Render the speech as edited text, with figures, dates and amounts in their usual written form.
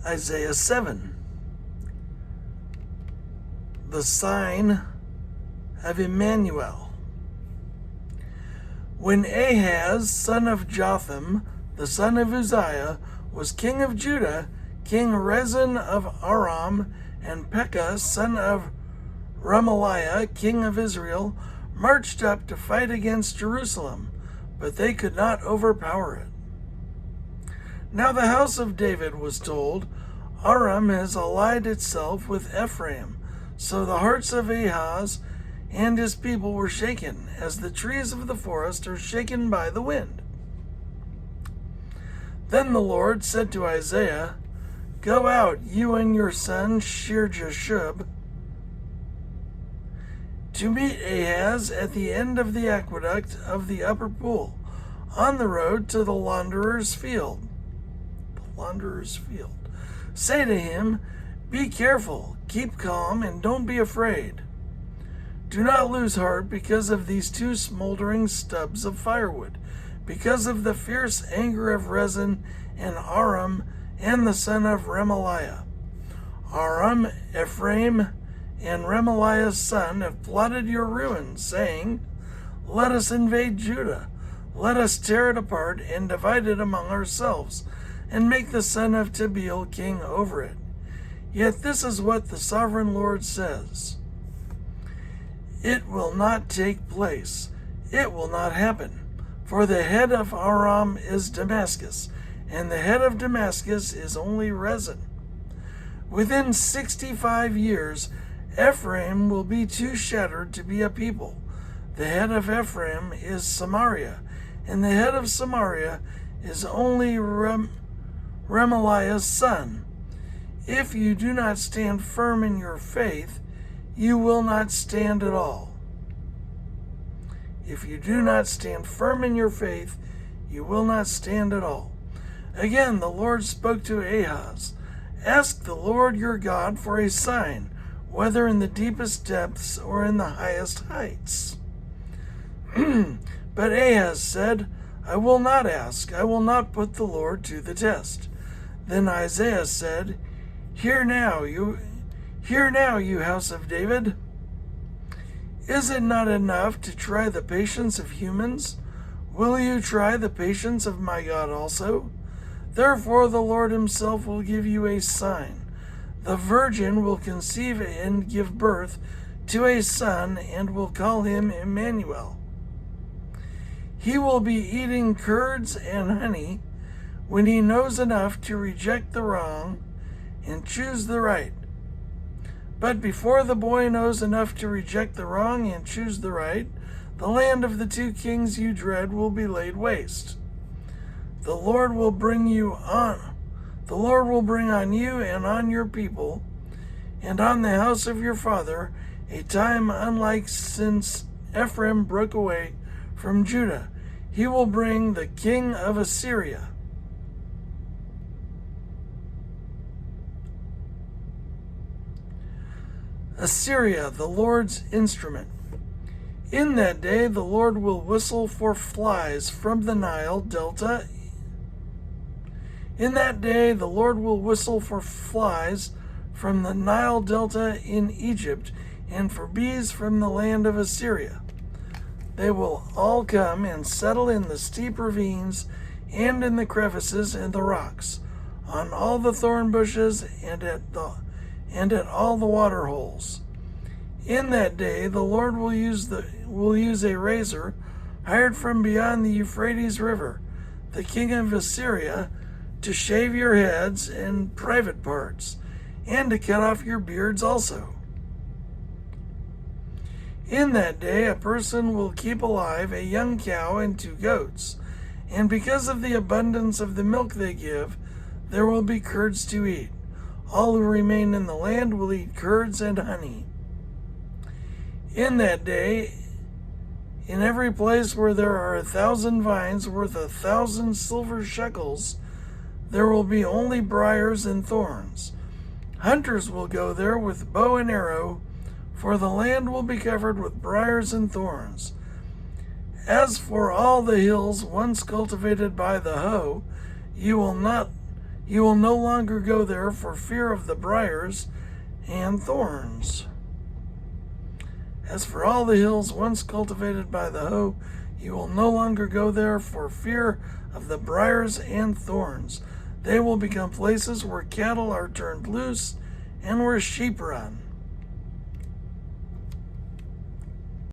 Isaiah 7. The sign of Emmanuel. When Ahaz, son of Jotham, the son of Uzziah, was king of Judah, King Rezin of Aram and Pekah, son of Remaliah, king of Israel, marched up to fight against Jerusalem, but they could not overpower it. Now the house of David was told, Aram has allied itself with Ephraim. So the hearts of Ahaz and his people were shaken, as the trees of the forest are shaken by the wind. Then the Lord said to Isaiah, Go out, you and your son Shear-Jashub, to meet Ahaz at the end of the aqueduct of the upper pool, on the road to the launderer's field. The launderer's field. Say to him, Be careful, keep calm, and don't be afraid. Do not lose heart because of these two smoldering stubs of firewood, because of the fierce anger of Rezin and Aram and the son of Remaliah. Aram, Ephraim, and Remaliah's son have plotted your ruin, saying, Let us invade Judah. Let us tear it apart and divide it among ourselves, and make the son of Tabeel king over it. Yet this is what the sovereign Lord says. It will not take place. It will not happen. For the head of Aram is Damascus, and the head of Damascus is only Rezin. Within 65 years, Ephraim will be too shattered to be a people. The head of Ephraim is Samaria, and the head of Samaria is only Remaliah's son. If you do not stand firm in your faith, you will not stand at all. If you do not stand firm in your faith, you will not stand at all. Again, the Lord spoke to Ahaz, Ask the Lord your God for a sign, whether in the deepest depths or in the highest heights. But Ahaz said, I will not ask. I will not put the Lord to the test. Then Isaiah said, Hear now, you house of David. Is it not enough to try the patience of humans? Will you try the patience of my God also? Therefore the Lord himself will give you a sign. The virgin will conceive and give birth to a son, and will call him Emmanuel. He will be eating curds and honey when he knows enough to reject the wrong and choose the right. But before the boy knows enough to reject the wrong and choose the right, the land of the two kings you dread will be laid waste. The Lord will bring on you and on your people and on the house of your father a time unlike since Ephraim broke away from Judah. He will bring the king of Assyria. Assyria, the Lord's instrument. In that day the Lord will whistle for flies from the Nile Delta. In that day the Lord will whistle for flies from the Nile Delta in Egypt, and for bees from the land of Assyria. They will all come and settle in the steep ravines and in the crevices and the rocks, on all the thorn bushes and at all the water holes. In that day the Lord will use a razor hired from beyond the Euphrates River, the king of Assyria, to shave your heads and private parts, and to cut off your beards also. In that day a person will keep alive a young cow and 2 goats, and because of the abundance of the milk they give, there will be curds to eat. All who remain in the land will eat curds and honey. In that day, in every place where there are 1,000 vines worth 1,000 silver shekels, there will be only briars and thorns. Hunters will go there with bow and arrow, for the land will be covered with briars and thorns. As for all the hills once cultivated by the hoe, you will You will no longer go there for fear of the briars and thorns. As for all the hills once cultivated by the hoe, you will no longer go there for fear of the briars and thorns. They will become places where cattle are turned loose and where sheep run.